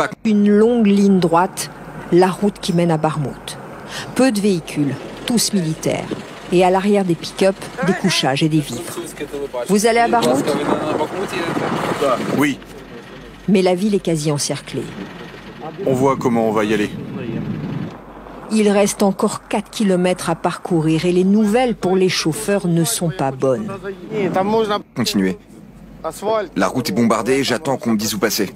pas... Une longue ligne droite, la route qui mène à Barmout. Peu de véhicules, tous militaires. Et à l'arrière des pick-up, des couchages et des vivres. Vous allez à Barmout? Oui. Mais la ville est quasi encerclée. On voit comment on va y aller. Il reste encore 4 kilomètres à parcourir et les nouvelles pour les chauffeurs ne sont pas bonnes. Continuez. La route est bombardée, j'attends qu'on me dise où passer.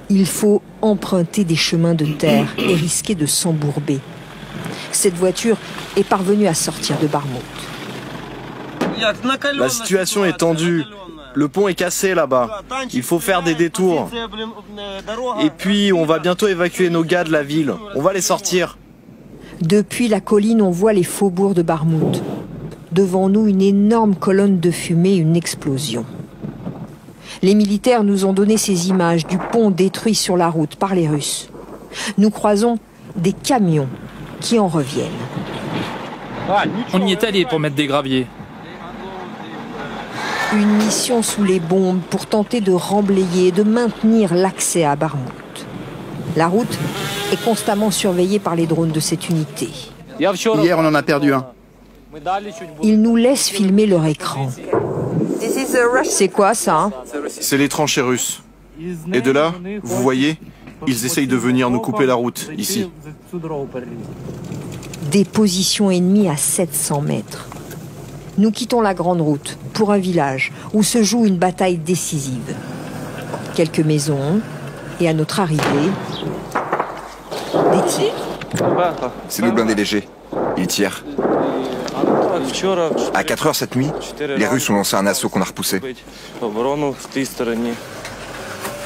Il faut emprunter des chemins de terre et risquer de s'embourber. Cette voiture est parvenue à sortir de Barmout. La situation est tendue. Le pont est cassé là-bas. Il faut faire des détours. Et puis, on va bientôt évacuer nos gars de la ville. On va les sortir. Depuis la colline, on voit les faubourgs de Barmout. Devant nous, une énorme colonne de fumée, une explosion. Les militaires nous ont donné ces images du pont détruit sur la route par les Russes. Nous croisons des camions qui en reviennent. On y est allé pour mettre des graviers. Une mission sous les bombes pour tenter de remblayer et de maintenir l'accès à Barmout. La route est constamment surveillée par les drones de cette unité. Hier, on en a perdu un. Ils nous laissent filmer leur écran. C'est quoi ça, hein? C'est les tranchées russes. Et de là, vous voyez, ils essayent de venir nous couper la route, ici. Des positions ennemies à 700 mètres. Nous quittons la grande route pour un village où se joue une bataille décisive. Quelques maisons et à notre arrivée, des tirs. C'est le blindé léger. Il tire. À 4 heures cette nuit, les Russes ont lancé un assaut qu'on a repoussé.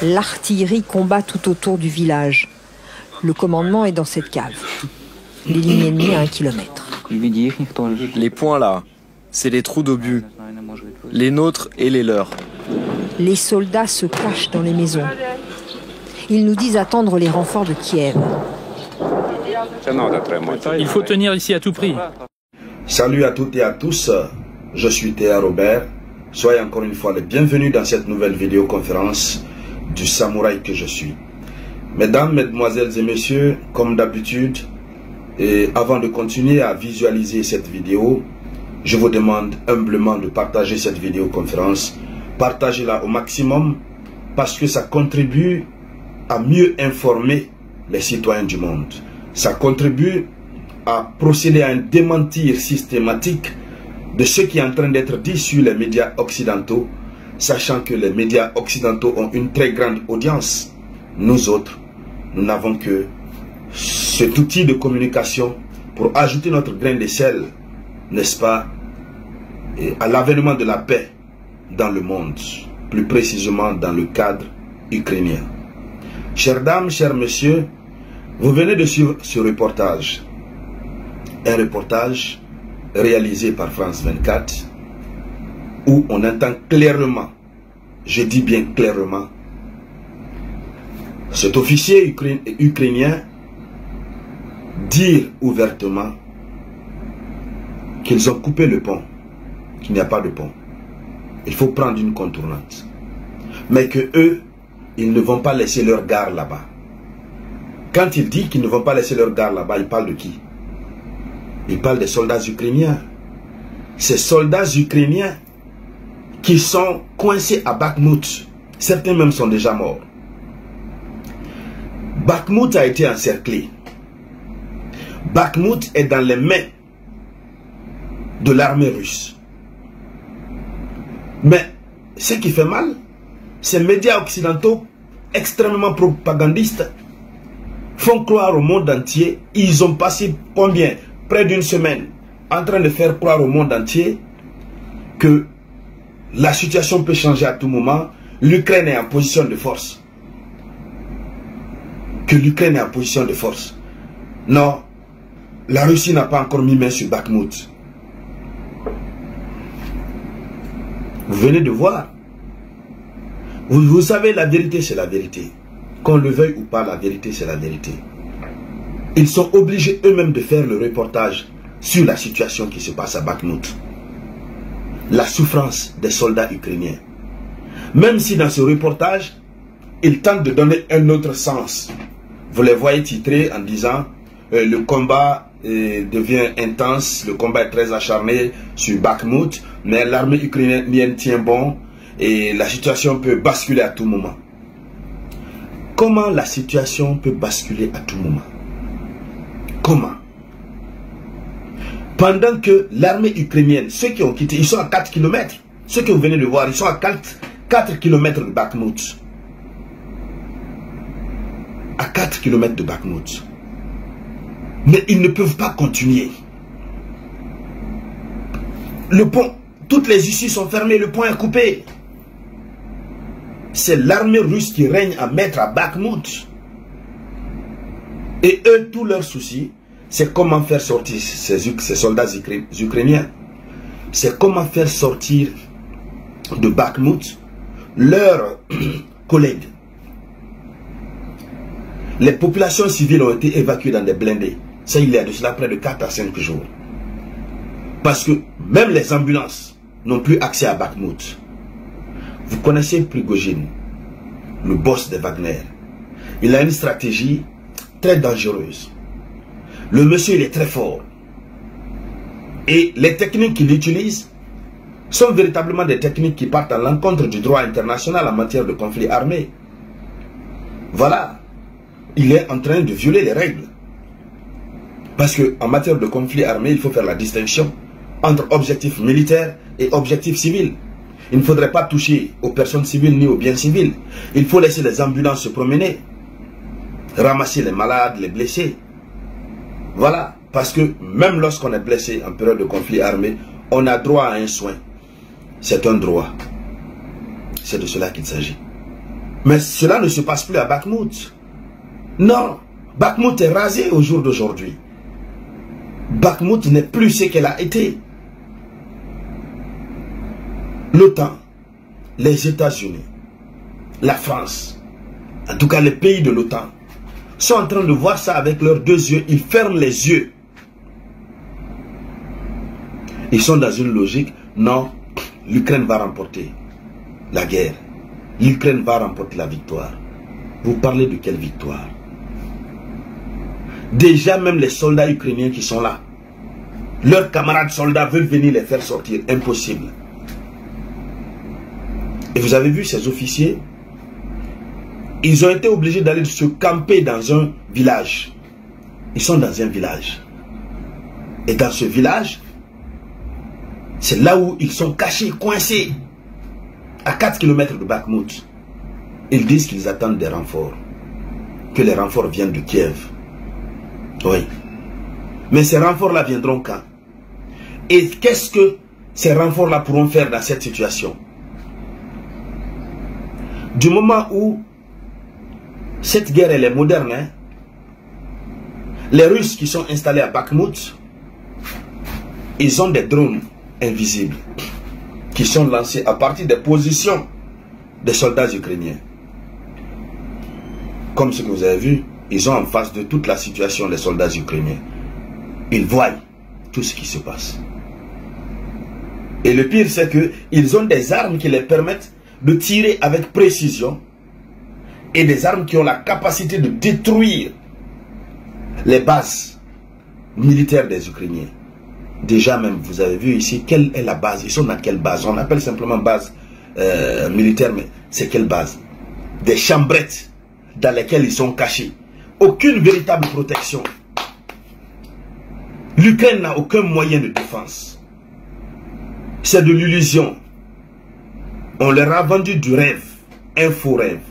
L'artillerie combat tout autour du village. Le commandement est dans cette cave. Les lignes ennemies à 1 kilomètre. Les points là, c'est les trous d'obus. Les nôtres et les leurs. Les soldats se cachent dans les maisons. Ils nous disent attendre les renforts de Kiev. Il faut tenir ici à tout prix. Salut à toutes et à tous, je suis Théa Robert. Soyez encore une fois les bienvenus dans cette nouvelle vidéoconférence du samouraï que je suis. Mesdames, mesdemoiselles et messieurs, comme d'habitude, et avant de continuer à visualiser cette vidéo, je vous demande humblement de partager cette vidéoconférence. Partagez-la au maximum parce que ça contribue à mieux informer les citoyens du monde. Ça contribue à procéder à un démentir systématique de ce qui est en train d'être dit sur les médias occidentaux, sachant que les médias occidentaux ont une très grande audience. Nous autres, nous n'avons que cet outil de communication pour ajouter notre grain de sel, n'est-ce pas, à l'avènement de la paix dans le monde, plus précisément dans le cadre ukrainien. Chères dames, chers messieurs, vous venez de suivre ce reportage. Un reportage réalisé par France 24 où on entend clairement, je dis bien clairement, cet officier ukrainien dire ouvertement qu'ils ont coupé le pont, qu'il n'y a pas de pont. Il faut prendre une contournante. Mais que eux, ils ne vont pas laisser leur gare là-bas. Quand il dit qu'ils ne vont pas laisser leur gare là-bas, il parle de qui? Il parle des soldats ukrainiens. Ces soldats ukrainiens qui sont coincés à Bakhmout. Certains même sont déjà morts. Bakhmout a été encerclé. Bakhmout est dans les mains de l'armée russe. Mais ce qui fait mal, ces médias occidentaux extrêmement propagandistes font croire au monde entier, ils ont passé combien? Près d'une semaine en train de faire croire au monde entier que la situation peut changer à tout moment, l'Ukraine est en position de force. Que l'Ukraine est en position de force. Non, la Russie n'a pas encore mis main sur Bakhmout. Vous venez de voir. Vous savez, la vérité, c'est la vérité. Qu'on le veuille ou pas, la vérité, c'est la vérité. Ils sont obligés eux-mêmes de faire le reportage sur la situation qui se passe à Bakhmout. La souffrance des soldats ukrainiens. Même si dans ce reportage, ils tentent de donner un autre sens. Vous les voyez titrés en disant le combat devient intense, le combat est très acharné sur Bakhmut, mais l'armée ukrainienne tient bon et la situation peut basculer à tout moment. Comment la situation peut basculer à tout moment? Comment? Pendant que l'armée ukrainienne, ceux qui ont quitté, ils sont à 4 km. Ceux que vous venez de voir, ils sont à 4 km de Bakhmut. À 4 km de Bakhmut. Mais ils ne peuvent pas continuer. Le pont, toutes les issues sont fermées, le pont est coupé. C'est l'armée russe qui règne à maître à Bakhmut. Et eux, tout leur souci, c'est comment faire sortir ces soldats ukrainiens. C'est comment faire sortir de Bakhmut leurs collègues. Les populations civiles ont été évacuées dans des blindés. Ça, il y a de cela près de 4 à 5 jours. Parce que même les ambulances n'ont plus accès à Bakhmut. Vous connaissez Prigojine, le boss de Wagner. Il a une stratégie très dangereuse. Le monsieur, il est très fort. Et les techniques qu'il utilise sont véritablement des techniques qui partent à l'encontre du droit international en matière de conflit armé. Voilà. Il est en train de violer les règles. Parce qu'en matière de conflit armé, il faut faire la distinction entre objectifs militaires et objectifs civils. Il ne faudrait pas toucher aux personnes civiles ni aux biens civils. Il faut laisser les ambulances se promener, ramasser les malades, les blessés. Voilà. Parce que même lorsqu'on est blessé en période de conflit armé, on a droit à un soin. C'est un droit. C'est de cela qu'il s'agit. Mais cela ne se passe plus à Bakhmut. Non, Bakhmut est rasé au jour d'aujourd'hui. Bakhmut n'est plus ce qu'elle a été. L'OTAN, les États-Unis, la France, en tout cas les pays de l'OTAN, sont en train de voir ça avec leurs deux yeux. Ils ferment les yeux. Ils sont dans une logique, non, l'Ukraine va remporter la guerre. L'Ukraine va remporter la victoire. Vous parlez de quelle victoire? Déjà même les soldats ukrainiens qui sont là, leurs camarades soldats veulent venir les faire sortir. Impossible. Et vous avez vu ces officiers, ils ont été obligés d'aller se camper dans un village. Ils sont dans un village. Et dans ce village, c'est là où ils sont cachés, coincés, à 4 km de Bakhmut. Ils disent qu'ils attendent des renforts, que les renforts viennent de Kiev. Oui. Mais ces renforts-là viendront quand? Et qu'est-ce que ces renforts-là pourront faire dans cette situation? Du moment où cette guerre elle est moderne, hein, les Russes qui sont installés à Bakhmut, ils ont des drones invisibles qui sont lancés à partir des positions des soldats ukrainiens. Comme ce que vous avez vu, ils ont en face de toute la situation les soldats ukrainiens. Ils voient tout ce qui se passe. Et le pire, c'est qu'ils ont des armes qui les permettent de tirer avec précision et des armes qui ont la capacité de détruire les bases militaires des Ukrainiens. Déjà même, vous avez vu ici, quelle est la base? Ils sont dans quelle base? On appelle simplement base militaire, mais c'est quelle base? Des chambrettes dans lesquelles ils sont cachés. Aucune véritable protection. L'Ukraine n'a aucun moyen de défense. C'est de l'illusion. On leur a vendu du rêve, un faux rêve.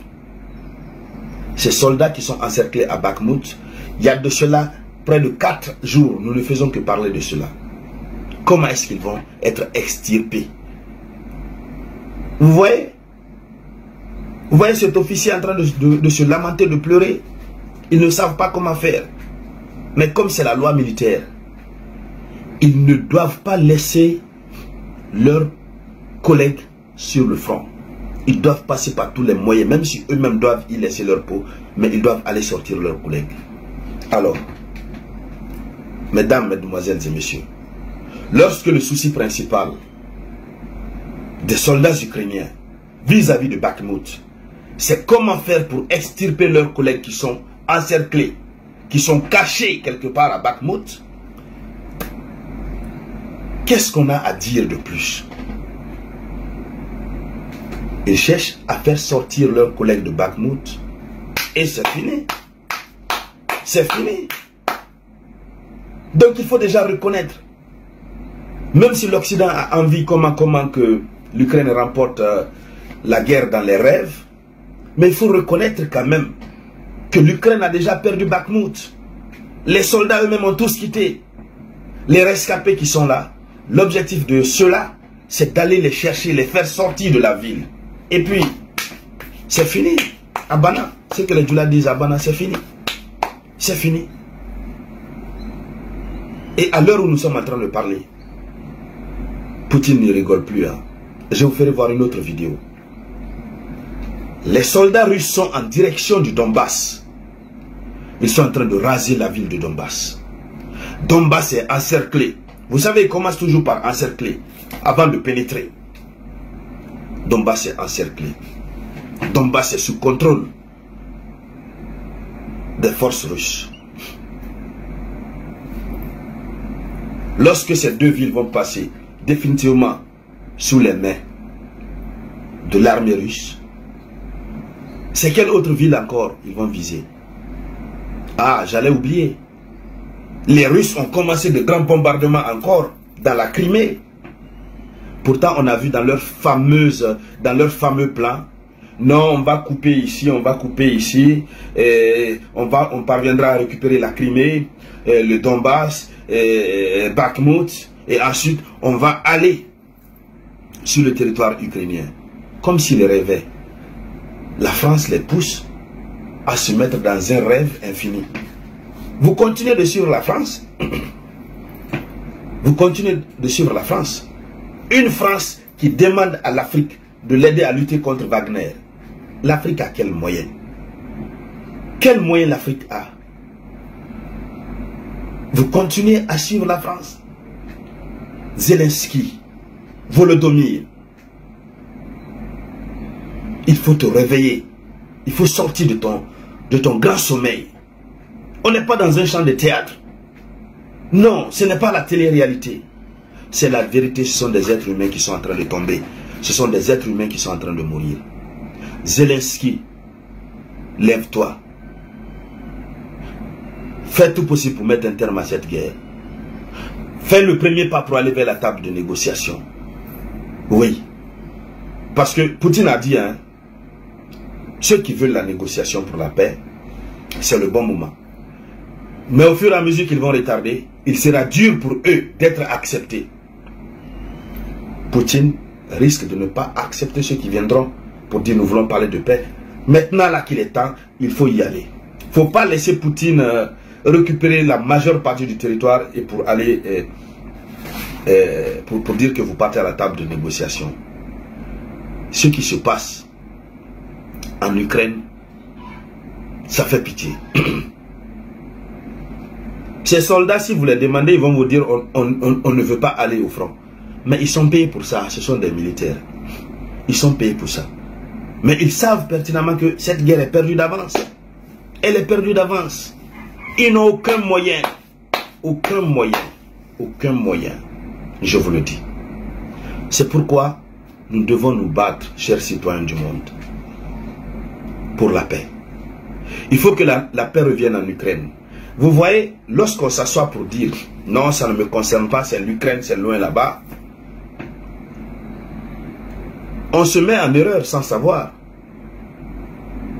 Ces soldats qui sont encerclés à Bakhmut, il y a de cela près de 4 jours, nous ne faisons que parler de cela. Comment est-ce qu'ils vont être extirpés? Vous voyez? Vous voyez cet officier en train de se lamenter, de pleurer? Ils ne savent pas comment faire. Mais comme c'est la loi militaire, ils ne doivent pas laisser leurs collègues sur le front. Ils doivent passer par tous les moyens, même si eux-mêmes doivent y laisser leur peau, mais ils doivent aller sortir leurs collègues. Alors, mesdames, mesdemoiselles et messieurs, lorsque le souci principal des soldats ukrainiens vis-à-vis de Bakhmut c'est comment faire pour extirper leurs collègues qui sont encerclés, qui sont cachés quelque part à Bakhmout. Qu'est-ce qu'on a à dire de plus? Ils cherchent à faire sortir leurs collègues de Bakhmout. Et c'est fini. C'est fini. Donc il faut déjà reconnaître, même si l'Occident a envie comment que l'Ukraine remporte la guerre dans les rêves, mais il faut reconnaître quand même que l'Ukraine a déjà perdu Bakhmout. Les soldats eux-mêmes ont tous quitté. Les rescapés qui sont là, l'objectif de ceux-là, c'est d'aller les chercher, les faire sortir de la ville. Et puis, c'est fini. Abana, ce que les Djoula disent, Abana, c'est fini. C'est fini. Et à l'heure où nous sommes en train de parler, Poutine ne rigole plus. Hein. Je vous ferai voir une autre vidéo. Les soldats russes sont en direction du Donbass. Ils sont en train de raser la ville de Donbass. Donbass est encerclé. Vous savez, ils commencent toujours par encercler avant de pénétrer. Donbass est encerclé. Donbass est sous contrôle des forces russes. Lorsque ces deux villes vont passer définitivement sous les mains de l'armée russe, c'est quelle autre ville encore ils vont viser? Ah, j'allais oublier. Les Russes ont commencé de grands bombardements encore dans la Crimée. Pourtant, on a vu dans leur fameux plan, non, on va couper ici, on va couper ici, et on parviendra à récupérer la Crimée, le Donbass, Bakhmout, et ensuite on va aller sur le territoire ukrainien. Comme s'ils rêvaient. La France les pousse à se mettre dans un rêve infini. Vous continuez de suivre la France. Vous continuez de suivre la France. Une France qui demande à l'Afrique de l'aider à lutter contre Wagner. L'Afrique a quel moyen? Quel moyen l'Afrique a? Vous continuez à suivre la France. Zelensky, Volodymyr. Il faut te réveiller. Il faut sortir de ton grand sommeil. On n'est pas dans un champ de théâtre. Non, ce n'est pas la télé-réalité. C'est la vérité, ce sont des êtres humains qui sont en train de tomber. Ce sont des êtres humains qui sont en train de mourir. Zelensky, lève-toi. Fais tout possible pour mettre un terme à cette guerre. Fais le premier pas pour aller vers la table de négociation. Oui. Parce que Poutine a dit, hein, ceux qui veulent la négociation pour la paix, c'est le bon moment. Mais au fur et à mesure qu'ils vont retarder, il sera dur pour eux d'être acceptés. Poutine risque de ne pas accepter ceux qui viendront pour dire nous voulons parler de paix. Maintenant là qu'il est temps, il faut y aller. Il ne faut pas laisser Poutine récupérer la majeure partie du territoire et pour aller pour dire que vous partez à la table de négociation. Ce qui se passe en Ukraine, ça fait pitié. Ces soldats, si vous les demandez, ils vont vous dire on ne veut pas aller au front. Mais ils sont payés pour ça, ce sont des militaires. Ils sont payés pour ça. Mais ils savent pertinemment que cette guerre est perdue d'avance. Elle est perdue d'avance. Ils n'ont aucun moyen. Aucun moyen. Aucun moyen. Je vous le dis. C'est pourquoi nous devons nous battre, chers citoyens du monde, pour la paix. Il faut que la paix revienne en Ukraine. Vous voyez, lorsqu'on s'assoit pour dire non, ça ne me concerne pas, c'est l'Ukraine, c'est loin là-bas, on se met en erreur sans savoir.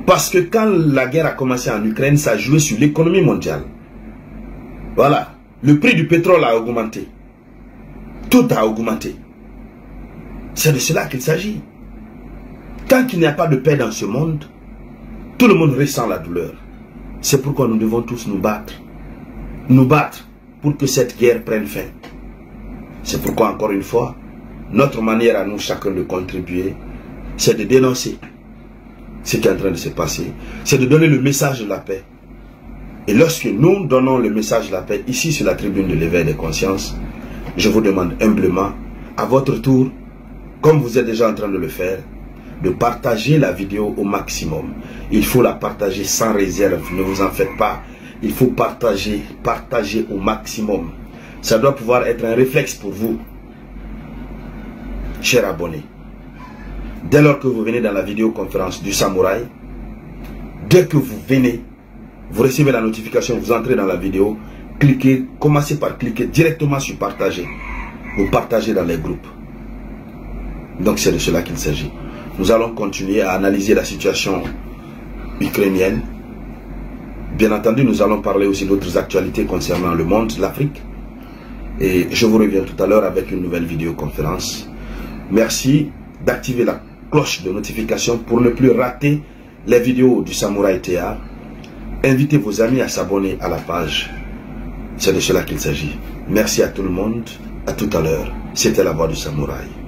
Parce que quand la guerre a commencé en Ukraine, ça a joué sur l'économie mondiale. Voilà, le prix du pétrole a augmenté. Tout a augmenté. C'est de cela qu'il s'agit. Tant qu'il n'y a pas de paix dans ce monde, tout le monde ressent la douleur. C'est pourquoi nous devons tous nous battre. Nous battre pour que cette guerre prenne fin. C'est pourquoi, encore une fois, notre manière à nous chacun de contribuer, c'est de dénoncer ce qui est en train de se passer. C'est de donner le message de la paix. Et lorsque nous donnons le message de la paix, ici sur la tribune de l'éveil des consciences, je vous demande humblement, à votre tour, comme vous êtes déjà en train de le faire, de partager la vidéo au maximum. Il faut la partager sans réserve, ne vous en faites pas. Il faut partager au maximum. Ça doit pouvoir être un réflexe pour vous, chers abonnés. Dès lors que vous venez dans la vidéoconférence du Samouraï, dès que vous venez, vous recevez la notification, vous entrez dans la vidéo, cliquez, commencez par cliquer directement sur partager. Vous partagez dans les groupes. Donc c'est de cela qu'il s'agit. Nous allons continuer à analyser la situation ukrainienne. Bien entendu, nous allons parler aussi d'autres actualités concernant le monde, l'Afrique. Et je vous reviens tout à l'heure avec une nouvelle vidéoconférence. Merci d'activer la cloche de notification pour ne plus rater les vidéos du Samouraï Théâtre. Invitez vos amis à s'abonner à la page. C'est de cela qu'il s'agit. Merci à tout le monde. À tout à l'heure. C'était la voix du Samouraï.